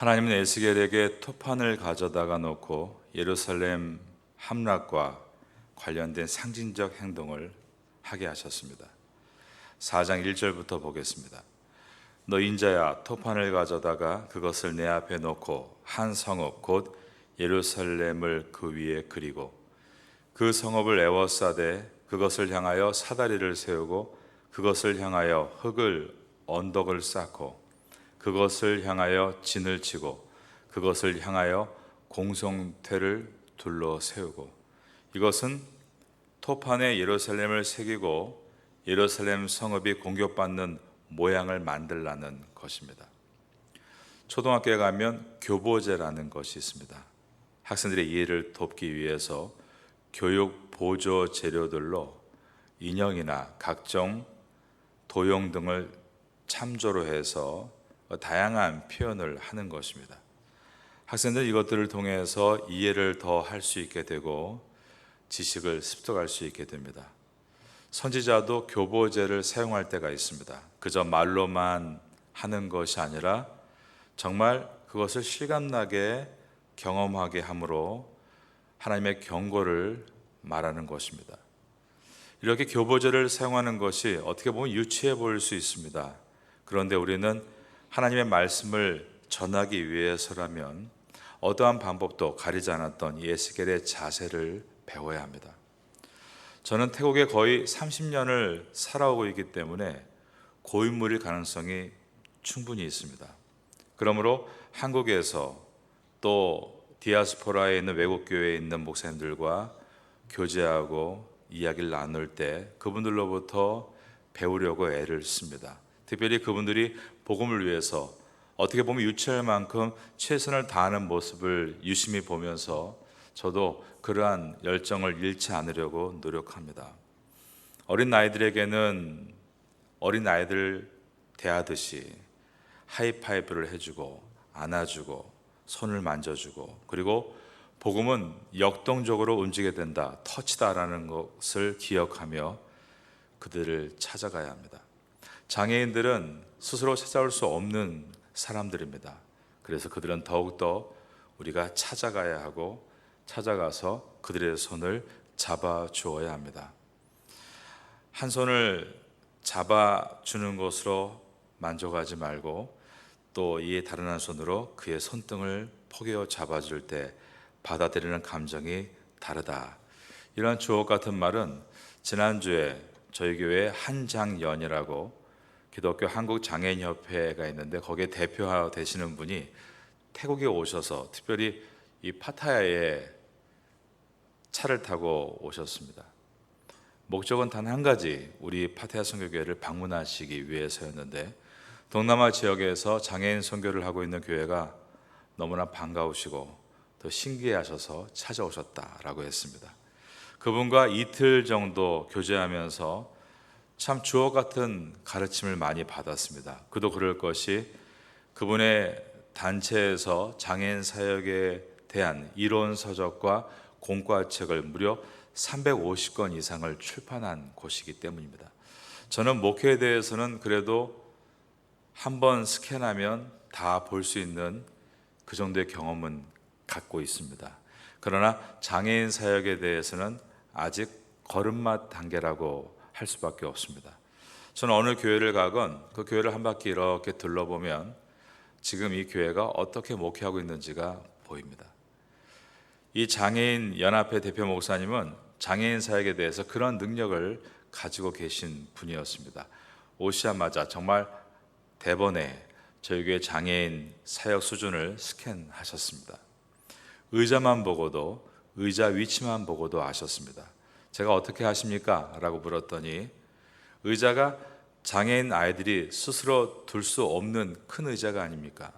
하나님은 에스겔에게 토판을 가져다가 놓고 예루살렘 함락과 관련된 상징적 행동을 하게 하셨습니다. 4장 1절부터 보겠습니다. 너 인자야, 토판을 가져다가 그것을 내 앞에 놓고 한 성읍 곧 예루살렘을 그 위에 그리고 그 성읍을 에워싸되 그것을 향하여 사다리를 세우고 그것을 향하여 흙을 언덕을 쌓고 그것을 향하여 진을 치고 그것을 향하여 공성퇴를 둘러 세우고 이것은 토판에 예루살렘을 새기고 예루살렘 성읍이 공격받는 모양을 만들라는 것입니다. 초등학교에 가면 교보제라는 것이 있습니다. 학생들의 이해를 돕기 위해서 교육 보조 재료들로 인형이나 각종 도형 등을 참조로 해서 다양한 표현을 하는 것입니다. 학생들은 이것들을 통해서 이해를 더 할 수 있게 되고 지식을 습득할 수 있게 됩니다. 선지자도 교보제를 사용할 때가 있습니다. 그저 말로만 하는 것이 아니라 정말 그것을 실감나게 경험하게 함으로 하나님의 경고를 말하는 것입니다. 이렇게 교보제를 사용하는 것이 어떻게 보면 유치해 보일 수 있습니다. 그런데 우리는 하나님의 말씀을 전하기 위해서라면 어떠한 방법도 가리지 않았던 이 에스겔의 자세를 배워야 합니다. 저는 태국에 거의 30년을 살아오고 있기 때문에 고인물일 가능성이 충분히 있습니다. 그러므로 한국에서 또 디아스포라에 있는 외국 교회에 있는 목사님들과 교제하고 이야기를 나눌 때 그분들로부터 배우려고 애를 씁니다. 특별히 그분들이 복음을 위해서 어떻게 보면 유치할 만큼 최선을 다하는 모습을 유심히 보면서 저도 그러한 열정을 잃지 않으려고 노력합니다. 어린 아이들에게는 어린 아이들 대하듯이 하이파이브를 해주고 안아주고 손을 만져주고 그리고 복음은 역동적으로 움직여야 된다, 터치다라는 것을 기억하며 그들을 찾아가야 합니다. 장애인들은 스스로 찾아올 수 없는 사람들입니다. 그래서 그들은 더욱더 우리가 찾아가야 하고 찾아가서 그들의 손을 잡아주어야 합니다. 한 손을 잡아주는 것으로 만족하지 말고 또 이 다른 한 손으로 그의 손등을 포개어 잡아줄 때 받아들이는 감정이 다르다. 이런 주옥 같은 말은 지난주에 저희 교회 한장연이라고 기독교 한국장애인협회가 있는데 거기에 대표 되시는 분이 태국에 오셔서 특별히 이 파타야에 차를 타고 오셨습니다. 목적은 단 한 가지, 우리 파타야 선교교회를 방문하시기 위해서였는데 동남아 지역에서 장애인 선교를 하고 있는 교회가 너무나 반가우시고 또 신기해하셔서 찾아오셨다라고 했습니다. 그분과 이틀 정도 교제하면서 참 주옥 같은 가르침을 많이 받았습니다. 그도 그럴 것이 그분의 단체에서 장애인 사역에 대한 이론 서적과 공과책을 무려 350권 이상을 출판한 곳이기 때문입니다. 저는 목회에 대해서는 그래도 한번 스캔하면 다 볼 수 있는 그 정도의 경험은 갖고 있습니다. 그러나 장애인 사역에 대해서는 아직 걸음마 단계라고 할 수밖에 없습니다. 저는 어느 교회를 가건 그 교회를 한 바퀴 이렇게 둘러보면 지금 이 교회가 어떻게 목회하고 있는지가 보입니다. 이 장애인 연합회 대표 목사님은 장애인 사역에 대해서 그런 능력을 가지고 계신 분이었습니다. 오시자마자 정말 대번에 저희 교회 장애인 사역 수준을 스캔하셨습니다. 의자만 보고도, 의자 위치만 보고도 아셨습니다. 제가 어떻게 하십니까? 라고 물었더니 의자가 장애인 아이들이 스스로 들 수 없는 큰 의자가 아닙니까?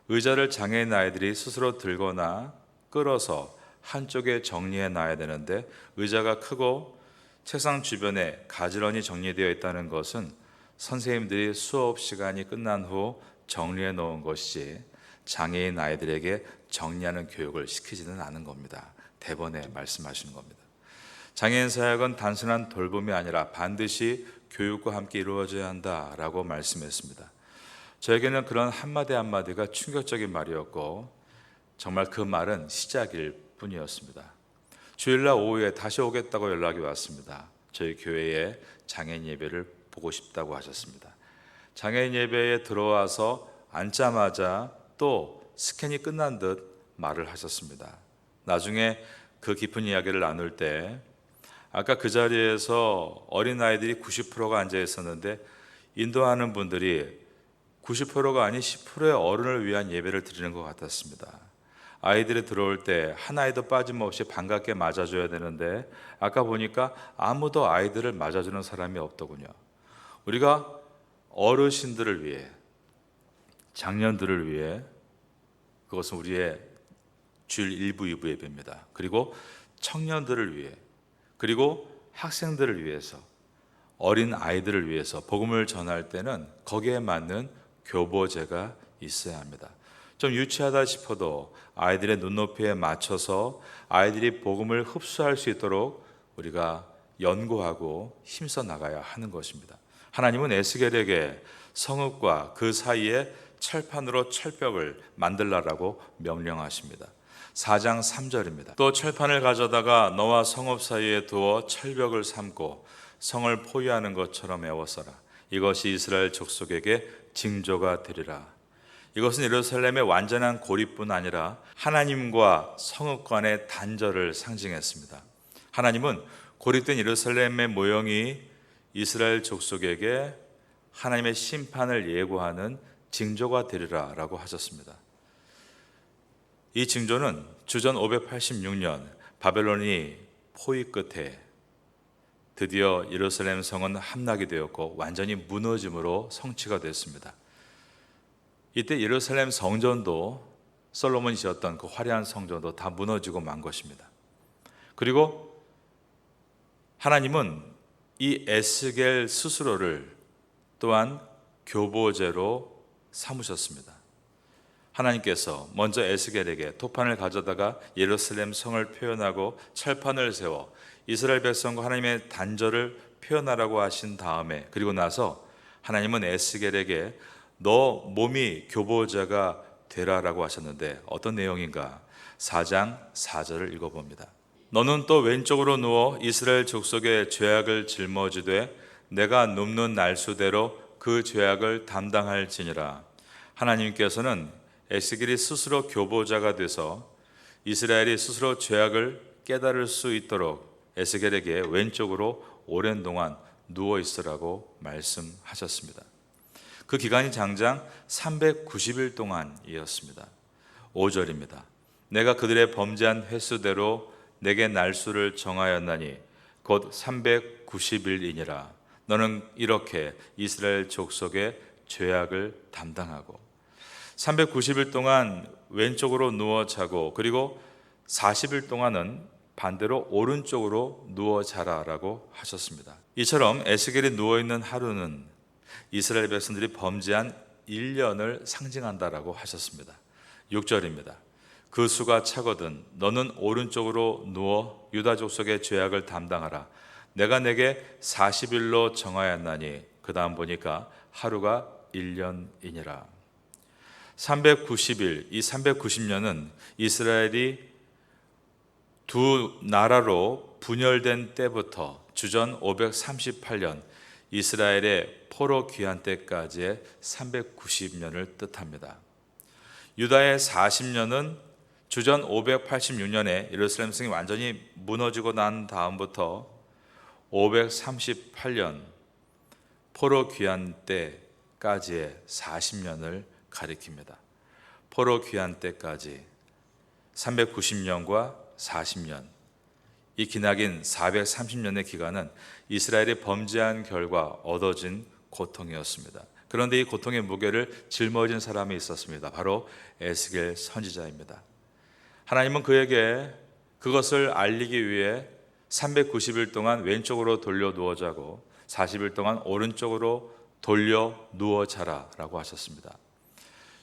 의자를 장애인 아이들이 스스로 들거나 끌어서 한쪽에 정리해 놔야 되는데 의자가 크고 책상 주변에 가지런히 정리되어 있다는 것은 선생님들이 수업 시간이 끝난 후 정리해 놓은 것이지 장애인 아이들에게 정리하는 교육을 시키지는 않은 겁니다. 대번에 말씀하시는 겁니다. 장애인 사역은 단순한 돌봄이 아니라 반드시 교육과 함께 이루어져야 한다라고 말씀했습니다. 저에게는 그런 한마디 한마디가 충격적인 말이었고 정말 그 말은 시작일 뿐이었습니다. 주일날 오후에 다시 오겠다고 연락이 왔습니다. 저희 교회에 장애인 예배를 보고 싶다고 하셨습니다. 장애인 예배에 들어와서 앉자마자 또 스캔이 끝난 듯 말을 하셨습니다. 나중에 그 깊은 이야기를 나눌 때 아까 그 자리에서 어린아이들이 90%가 앉아 있었는데 인도하는 분들이 90%가 아닌 10%의 어른을 위한 예배를 드리는 것 같았습니다. 아이들이 들어올 때 한 아이도 빠짐없이 반갑게 맞아줘야 되는데 아까 보니까 아무도 아이들을 맞아주는 사람이 없더군요. 우리가 어르신들을 위해, 장년들을 위해, 그것은 우리의 주일 1부, 2부 예배입니다. 그리고 청년들을 위해, 그리고 학생들을 위해서, 어린 아이들을 위해서 복음을 전할 때는 거기에 맞는 교보제가 있어야 합니다. 좀 유치하다 싶어도 아이들의 눈높이에 맞춰서 아이들이 복음을 흡수할 수 있도록 우리가 연구하고 힘써 나가야 하는 것입니다. 하나님은 에스겔에게 성읍과 그 사이에 철판으로 철벽을 만들라라고 명령하십니다. 4장 3절입니다. 또 철판을 가져다가 너와 성읍 사이에 두어 철벽을 삼고 성을 포위하는 것처럼 애워서라. 이것이 이스라엘 족속에게 징조가 되리라. 이것은 예루살렘의 완전한 고립뿐 아니라 하나님과 성읍 간의 단절을 상징했습니다. 하나님은 고립된 예루살렘의 모형이 이스라엘 족속에게 하나님의 심판을 예고하는 징조가 되리라 라고 하셨습니다. 이 징조는 주전 586년 바벨론이 포위 끝에 드디어 예루살렘 성은 함락이 되었고 완전히 무너짐으로 성취가 됐습니다. 이때 예루살렘 성전도 솔로몬이 지었던 그 화려한 성전도 다 무너지고 만 것입니다. 그리고 하나님은 이 에스겔 스스로를 또한 교보제로 삼으셨습니다. 하나님께서 먼저 에스겔에게 토판을 가져다가 예루살렘 성을 표현하고 철판을 세워 이스라엘 백성과 하나님의 단절을 표현하라고 하신 다음에 그리고 나서 하나님은 에스겔에게 너 몸이 교보자가 되라라고 하셨는데 어떤 내용인가? 4장 4절을 읽어봅니다. 너는 또 왼쪽으로 누워 이스라엘 족속의 죄악을 짊어지되 내가 눕는 날수대로 그 죄악을 담당할지니라. 하나님께서는 에스겔이 스스로 교보자가 돼서 이스라엘이 스스로 죄악을 깨달을 수 있도록 에스겔에게 왼쪽으로 오랜 동안 누워 있으라고 말씀하셨습니다. 그 기간이 장장 390일 동안이었습니다. 5절입니다. 내가 그들의 범죄한 횟수대로 내게 날수를 정하였나니 곧 390일이니라. 너는 이렇게 이스라엘 족속의 죄악을 담당하고 390일 동안 왼쪽으로 누워 자고 그리고 40일 동안은 반대로 오른쪽으로 누워 자라라고 하셨습니다. 이처럼 에스겔이 누워있는 하루는 이스라엘 백성들이 범죄한 1년을 상징한다라고 하셨습니다. 6절입니다. 그 수가 차거든 너는 오른쪽으로 누워 유다 족속의 죄악을 담당하라. 내가 내게 40일로 정하였나니 그 다음 보니까 하루가 1년이니라. 390일, 이 390년은 이스라엘이 두 나라로 분열된 때부터 주전 538년 이스라엘의 포로 귀환 때까지의 390년을 뜻합니다. 유다의 40년은 주전 586년에 예루살렘 성이 완전히 무너지고 난 다음부터 538년 포로 귀환 때까지의 40년을 가리킵니다. 포로 귀환 때까지 390년과 40년, 이 기나긴 430년의 기간은 이스라엘이 범죄한 결과 얻어진 고통이었습니다. 그런데 이 고통의 무게를 짊어진 사람이 있었습니다. 바로 에스겔 선지자입니다. 하나님은 그에게 그것을 알리기 위해 390일 동안 왼쪽으로 돌려 누워 자고 40일 동안 오른쪽으로 돌려 누워 자라라고 하셨습니다.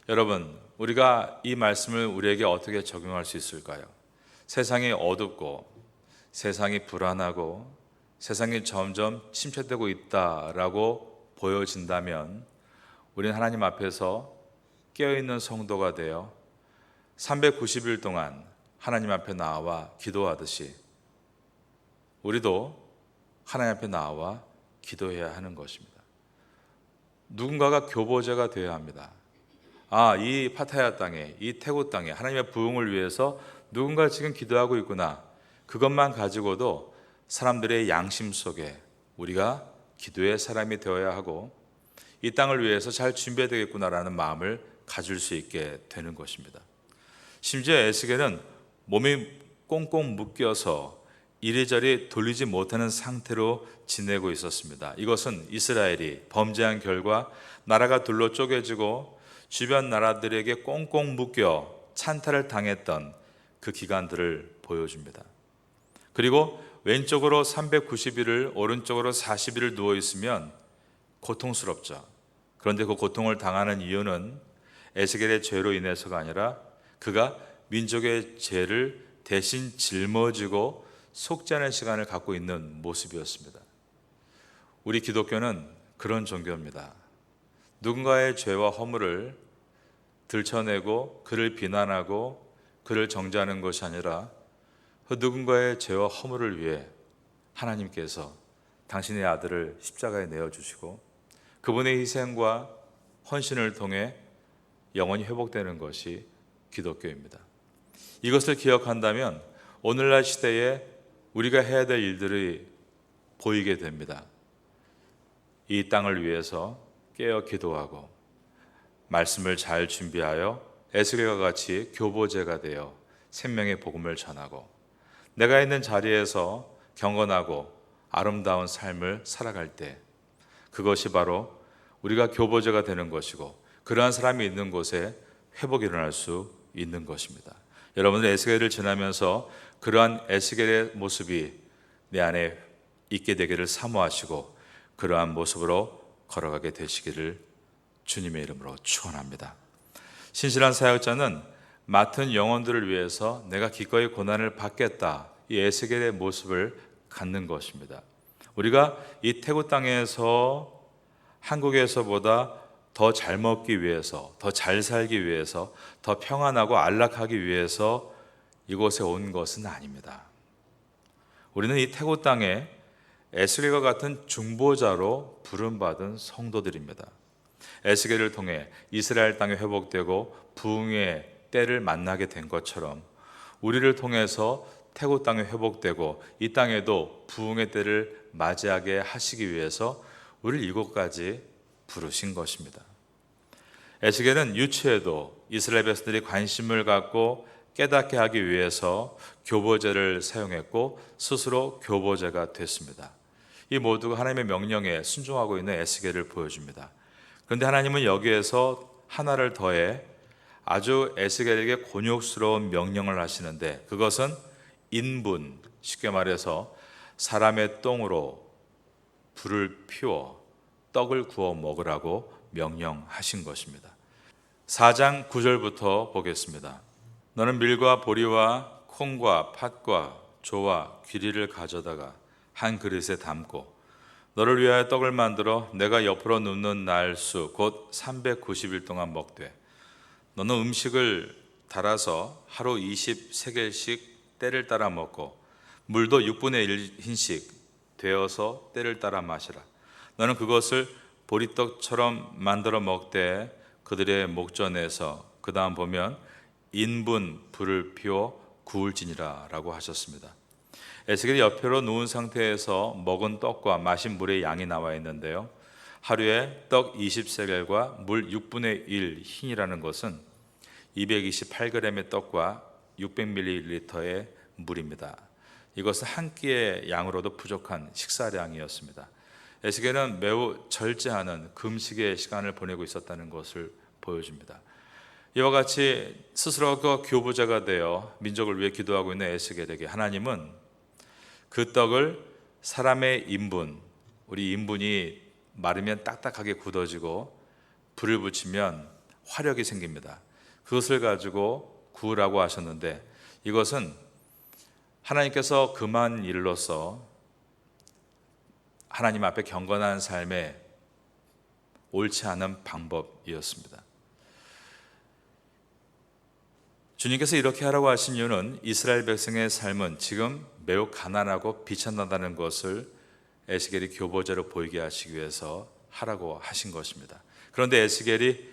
여러분, 우리가 이 말씀을 우리에게 어떻게 적용할 수 있을까요? 세상이 어둡고 세상이 불안하고 세상이 점점 침체되고 있다라고 보여진다면 우리는 하나님 앞에서 깨어있는 성도가 되어 390일 동안 하나님 앞에 나와 기도하듯이 우리도 하나님 앞에 나와 기도해야 하는 것입니다. 누군가가 교보제가 되어야 합니다. 이 파타야 땅에, 이 태국 땅에 하나님의 부흥을 위해서 누군가 지금 기도하고 있구나. 그것만 가지고도 사람들의 양심 속에 우리가 기도의 사람이 되어야 하고 이 땅을 위해서 잘 준비해야 되겠구나라는 마음을 가질 수 있게 되는 것입니다. 심지어 에스겔은 몸이 꽁꽁 묶여서 이리저리 돌리지 못하는 상태로 지내고 있었습니다. 이것은 이스라엘이 범죄한 결과 나라가 둘로 쪼개지고 주변 나라들에게 꽁꽁 묶여 찬탈을 당했던 그 기간들을 보여줍니다. 그리고 왼쪽으로 390일을 오른쪽으로 40일을 누워 있으면 고통스럽죠. 그런데 그 고통을 당하는 이유는 에스겔의 죄로 인해서가 아니라 그가 민족의 죄를 대신 짊어지고 속죄하는 시간을 갖고 있는 모습이었습니다. 우리 기독교는 그런 종교입니다. 누군가의 죄와 허물을 들춰내고 그를 비난하고 그를 정죄하는 것이 아니라 그 누군가의 죄와 허물을 위해 하나님께서 당신의 아들을 십자가에 내어주시고 그분의 희생과 헌신을 통해 영원히 회복되는 것이 기독교입니다. 이것을 기억한다면 오늘날 시대에 우리가 해야 될 일들이 보이게 됩니다. 이 땅을 위해서 깨어 기도하고 말씀을 잘 준비하여 에스겔과 같이 교보제가 되어 생명의 복음을 전하고 내가 있는 자리에서 경건하고 아름다운 삶을 살아갈 때 그것이 바로 우리가 교보제가 되는 것이고 그러한 사람이 있는 곳에 회복이 일어날 수 있는 것입니다. 여러분들 에스겔을 지나면서 그러한 에스겔의 모습이 내 안에 있게 되기를 사모하시고 그러한 모습으로 걸어가게 되시기를 주님의 이름으로 축원합니다. 신실한 사역자는 맡은 영혼들을 위해서 내가 기꺼이 고난을 받겠다, 이 에스겔의 모습을 갖는 것입니다. 우리가 이 태국 땅에서 한국에서보다 더 잘 먹기 위해서, 더 잘 살기 위해서, 더 평안하고 안락하기 위해서 이곳에 온 것은 아닙니다. 우리는 이 태국 땅에 에스겔과 같은 중보자로 부름받은 성도들입니다. 에스겔을 통해 이스라엘 땅이 회복되고 부흥의 때를 만나게 된 것처럼 우리를 통해서 태국 땅이 회복되고 이 땅에도 부흥의 때를 맞이하게 하시기 위해서 우리를 이곳까지 부르신 것입니다. 에스겔은 유치에도 이스라엘 백성들이 관심을 갖고 깨닫게 하기 위해서 교보제를 사용했고 스스로 교보제가 됐습니다. 이 모두가 하나님의 명령에 순종하고 있는 에스겔을 보여줍니다. 그런데 하나님은 여기에서 하나를 더해 아주 에스겔에게 곤욕스러운 명령을 하시는데 그것은 인분, 쉽게 말해서 사람의 똥으로 불을 피워 떡을 구워 먹으라고 명령하신 것입니다. 4장 9절부터 보겠습니다. 너는 밀과 보리와 콩과 팥과 조와 귀리를 가져다가 한 그릇에 담고 너를 위하여 떡을 만들어 내가 옆으로 눕는 날 수 곧 390일 동안 먹되 너는 음식을 달아서 하루 20세겔씩 때를 따라 먹고 물도 6분의 1흰씩 되어서 때를 따라 마시라. 너는 그것을 보리떡처럼 만들어 먹되 그들의 목전에서 그 다음 보면 인분 불을 피워 구울지니라 라고 하셨습니다. 에스겔이 옆으로 누운 상태에서 먹은 떡과 마신 물의 양이 나와 있는데요, 하루에 떡 20세겔과 물 6분의 1 흰이라는 것은 228g의 떡과 600ml의 물입니다. 이것은 한 끼의 양으로도 부족한 식사량이었습니다. 에스겔은 매우 절제하는 금식의 시간을 보내고 있었다는 것을 보여줍니다. 이와 같이 스스로가 교부자가 되어 민족을 위해 기도하고 있는 에스겔에게 하나님은 그 떡을 사람의 인분, 우리 인분이 마르면 딱딱하게 굳어지고 불을 붙이면 화력이 생깁니다. 그것을 가지고 구우라고 하셨는데 이것은 하나님께서 금한 일로서 하나님 앞에 경건한 삶에 옳지 않은 방법이었습니다. 주님께서 이렇게 하라고 하신 이유는 이스라엘 백성의 삶은 지금 매우 가난하고 비천하다는 것을 에스겔이 교보제로 보이게 하시기 위해서 하라고 하신 것입니다. 그런데 에스겔이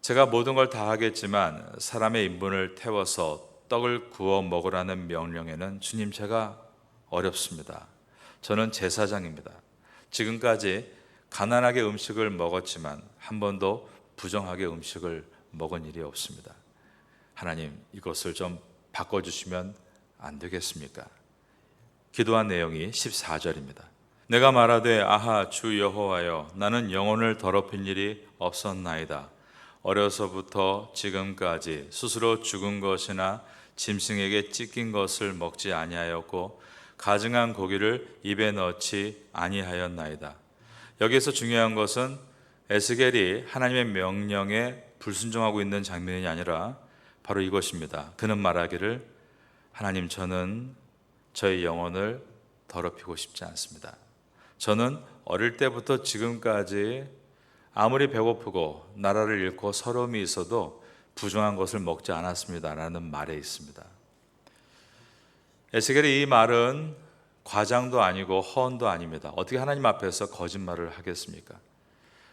제가 모든 걸 다 하겠지만 사람의 인분을 태워서 떡을 구워 먹으라는 명령에는 주님, 제가 어렵습니다. 저는 제사장입니다. 지금까지 가난하게 음식을 먹었지만 한 번도 부정하게 음식을 먹은 일이 없습니다. 하나님, 이것을 좀 바꿔주시면 안 되겠습니까? 기도한 내용이 14절입니다. 내가 말하되 아하 주 여호와여, 나는 영혼을 더럽힌 일이 없었나이다. 어려서부터 지금까지 스스로 죽은 것이나 짐승에게 찢긴 것을 먹지 아니하였고 가증한 고기를 입에 넣지 아니하였나이다. 여기에서 중요한 것은 에스겔이 하나님의 명령에 불순종하고 있는 장면이 아니라 바로 이것입니다. 그는 말하기를, 하나님, 저는 저의 영혼을 더럽히고 싶지 않습니다. 저는 어릴 때부터 지금까지 아무리 배고프고 나라를 잃고 서러움이 있어도 부정한 것을 먹지 않았습니다 라는 말에 있습니다. 에스겔의 이 말은 과장도 아니고 허언도 아닙니다. 어떻게 하나님 앞에서 거짓말을 하겠습니까?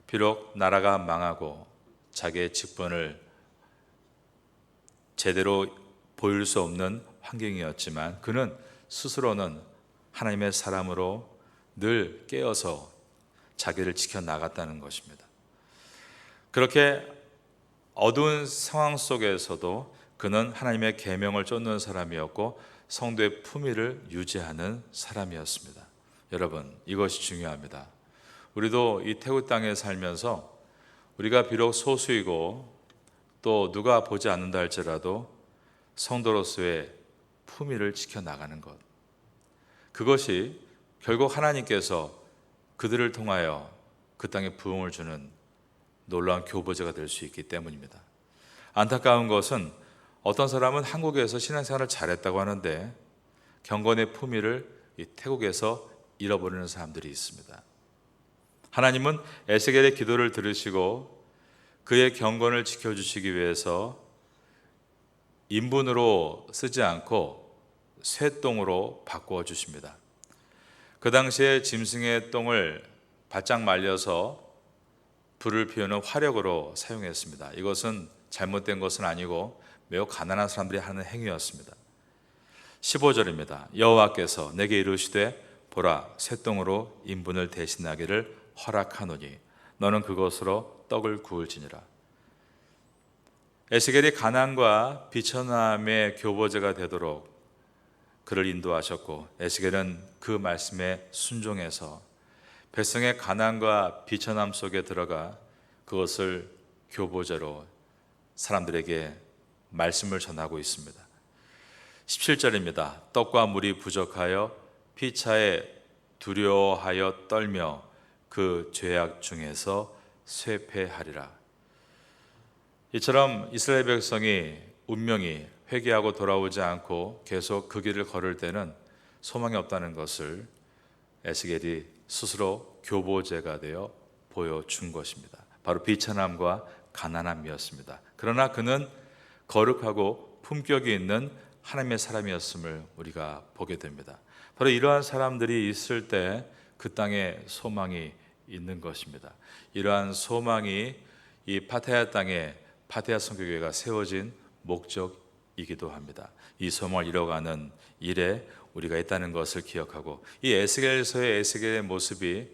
비록 나라가 망하고 자기의 직분을 제대로 보일 수 없는 환경이었지만 그는 스스로는 하나님의 사람으로 늘 깨어서 자기를 지켜나갔다는 것입니다. 그렇게 어두운 상황 속에서도 그는 하나님의 계명을 쫓는 사람이었고 성도의 품위를 유지하는 사람이었습니다. 여러분, 이것이 중요합니다. 우리도 이 태국 땅에 살면서 우리가 비록 소수이고 또 누가 보지 않는다 할지라도 성도로서의 품위를 지켜나가는 것, 그것이 결국 하나님께서 그들을 통하여 그 땅에 부흥을 주는 놀라운 교보제가 될 수 있기 때문입니다. 안타까운 것은 어떤 사람은 한국에서 신앙생활을 잘했다고 하는데 경건의 품위를 이 태국에서 잃어버리는 사람들이 있습니다. 하나님은 에스겔의 기도를 들으시고 그의 경건을 지켜주시기 위해서 인분으로 쓰지 않고 쇠똥으로 바꾸어 주십니다. 그 당시에 짐승의 똥을 바짝 말려서 불을 피우는 화력으로 사용했습니다. 이것은 잘못된 것은 아니고 매우 가난한 사람들이 하는 행위였습니다. 15절입니다. 여호와께서 내게 이르시되 보라, 쇠똥으로 인분을 대신하기를 허락하노니 너는 그것으로 떡을 구울지니라. 에스겔이 가난과 비천함의 교보제가 되도록 그를 인도하셨고 에스겔은 그 말씀에 순종해서 백성의 가난과 비천함 속에 들어가 그것을 교보제로 사람들에게 말씀을 전하고 있습니다. 17절입니다. 떡과 물이 부족하여 피차에 두려워하여 떨며 그 죄악 중에서 쇠폐하리라. 이처럼 이스라엘 백성이 운명이 회개하고 돌아오지 않고 계속 그 길을 걸을 때는 소망이 없다는 것을 에스겔이 스스로 교보제가 되어 보여준 것입니다. 바로 비천함과 가난함이었습니다. 그러나 그는 거룩하고 품격이 있는 하나님의 사람이었음을 우리가 보게 됩니다. 바로 이러한 사람들이 있을 때 그 땅에 소망이 있는 것입니다. 이러한 소망이 이 파타야 땅에 파타야 선교교회가 세워진 목적이기도 합니다. 이 소망을 이뤄가는 일에 우리가 있다는 것을 기억하고 이 에스겔서의 에스겔의 모습이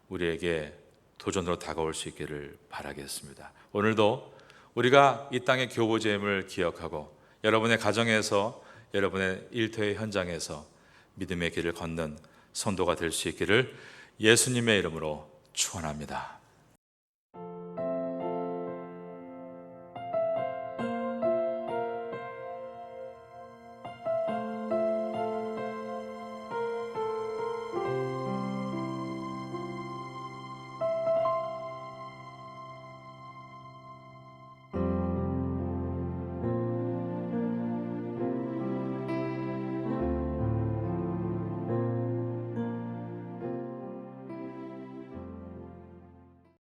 우리에게 도전으로 다가올 수 있기를 바라겠습니다. 오늘도 우리가 이 땅의 교보제임을 기억하고 여러분의 가정에서 여러분의 일터의 현장에서 믿음의 길을 걷는 성도가 될 수 있기를 예수님의 이름으로 축원합니다.